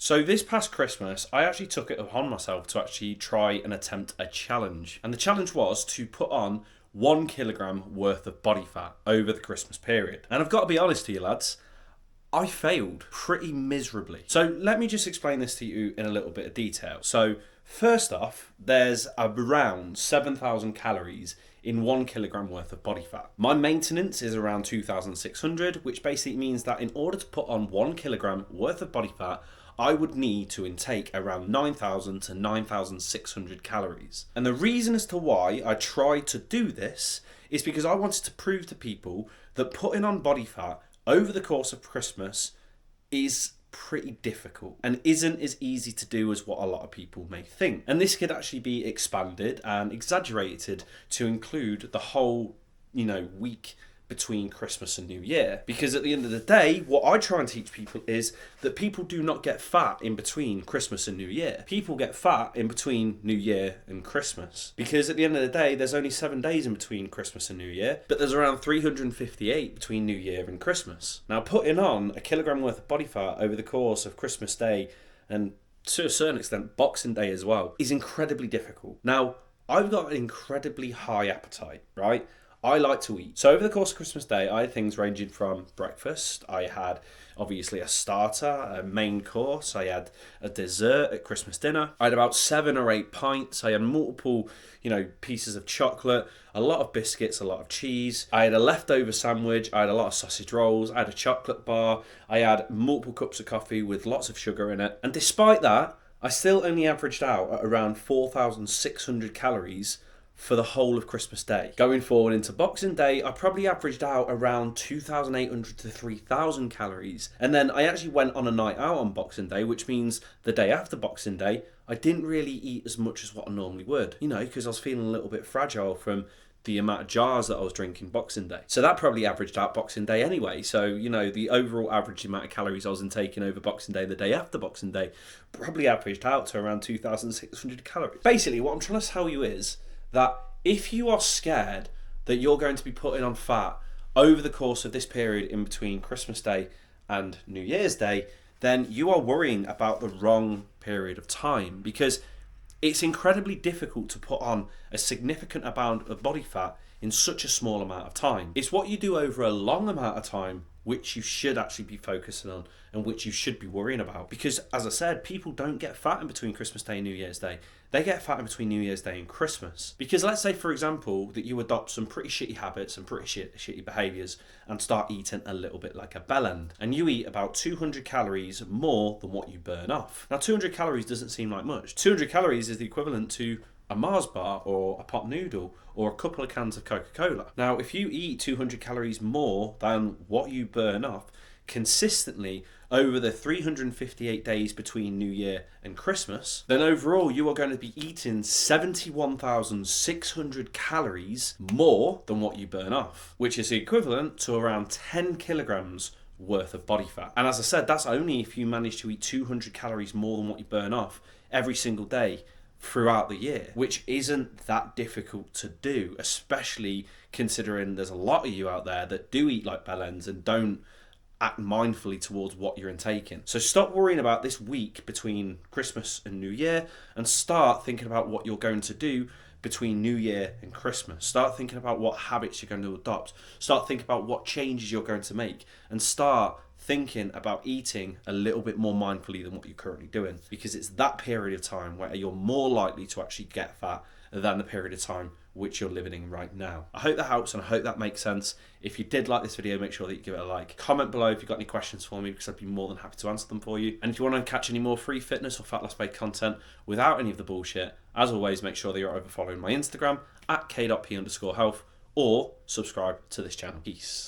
So this past Christmas, I actually took it upon myself to actually try and attempt a challenge. And the challenge was to put on 1 kilogram worth of body fat over the Christmas period. And I've got to be honest to you lads, I failed pretty miserably. So let me just explain this to you in a little bit of detail. So first off, there's around 7,000 calories in 1 kilogram worth of body fat. My maintenance is around 2,600, which basically means that in order to put on 1 kilogram worth of body fat, I would need to intake around 9,000 to 9,600 calories. And the reason as to why I tried to do this is because I wanted to prove to people that putting on body fat over the course of Christmas is pretty difficult and isn't as easy to do as what a lot of people may think. And this could actually be expanded and exaggerated to include the whole, week between Christmas and New Year. Because at the end of the day, what I try and teach people is that people do not get fat in between Christmas and New Year. People get fat in between New Year and Christmas. Because at the end of the day, there's only 7 days in between Christmas and New Year, but there's around 358 between New Year and Christmas. Now, putting on a kilogram worth of body fat over the course of Christmas Day and to a certain extent Boxing Day as well is incredibly difficult. Now, I've got an incredibly high appetite, right? I like to eat. So over the course of Christmas Day, I had things ranging from breakfast. I had obviously a starter, a main course. I had a dessert at Christmas dinner. I had about 7 or 8 pints. I had multiple, pieces of chocolate, a lot of biscuits, a lot of cheese. I had a leftover sandwich. I had a lot of sausage rolls. I had a chocolate bar. I had multiple cups of coffee with lots of sugar in it. And despite that, I still only averaged out at around 4,600 calories for the whole of Christmas Day. Going forward into Boxing Day, I probably averaged out around 2,800 to 3,000 calories. And then I actually went on a night out on Boxing Day, which means the day after Boxing Day, I didn't really eat as much as what I normally would, because I was feeling a little bit fragile from the amount of jars that I was drinking Boxing Day. So that probably averaged out Boxing Day anyway. So, the overall average amount of calories I was intaking over Boxing Day, the day after Boxing Day, probably averaged out to around 2,600 calories. Basically, what I'm trying to tell you is that if you are scared that you're going to be putting on fat over the course of this period in between Christmas Day and New Year's Day, then you are worrying about the wrong period of time, because it's incredibly difficult to put on a significant amount of body fat in such a small amount of time. It's what you do over a long amount of time which you should actually be focusing on and which you should be worrying about. Because, as I said, people don't get fat in between Christmas Day and New Year's Day. They get fat in between New Year's Day and Christmas. Because let's say, for example, that you adopt some pretty shitty habits and pretty shitty behaviours and start eating a little bit like a bellend. And you eat about 200 calories more than what you burn off. Now, 200 calories doesn't seem like much. 200 calories is the equivalent to a Mars bar or a pot noodle or a couple of cans of Coca-Cola. Now, if you eat 200 calories more than what you burn off consistently over the 358 days between New Year and Christmas, then overall you are going to be eating 71,600 calories more than what you burn off, which is the equivalent to around 10 kilograms worth of body fat. And as I said, that's only if you manage to eat 200 calories more than what you burn off every single day throughout the year, which isn't that difficult to do, especially considering there's a lot of you out there that do eat like bellends and don't act mindfully towards what you're intaking. So stop worrying about this week between Christmas and New Year and start thinking about what you're going to do between New Year and Christmas. Start thinking about what habits you're going to adopt. Start thinking about what changes you're going to make, and start thinking about eating a little bit more mindfully than what you're currently doing, because it's that period of time where you're more likely to actually get fat than the period of time which you're living in right now. I hope that helps and I hope that makes sense. If you did like this video, make sure that you give it a like. Comment below if you've got any questions for me, because I'd be more than happy to answer them for you. And if you want to catch any more free fitness or fat loss based content without any of the bullshit, as always, make sure that you're over following my Instagram at k.p_health or subscribe to this channel. Peace.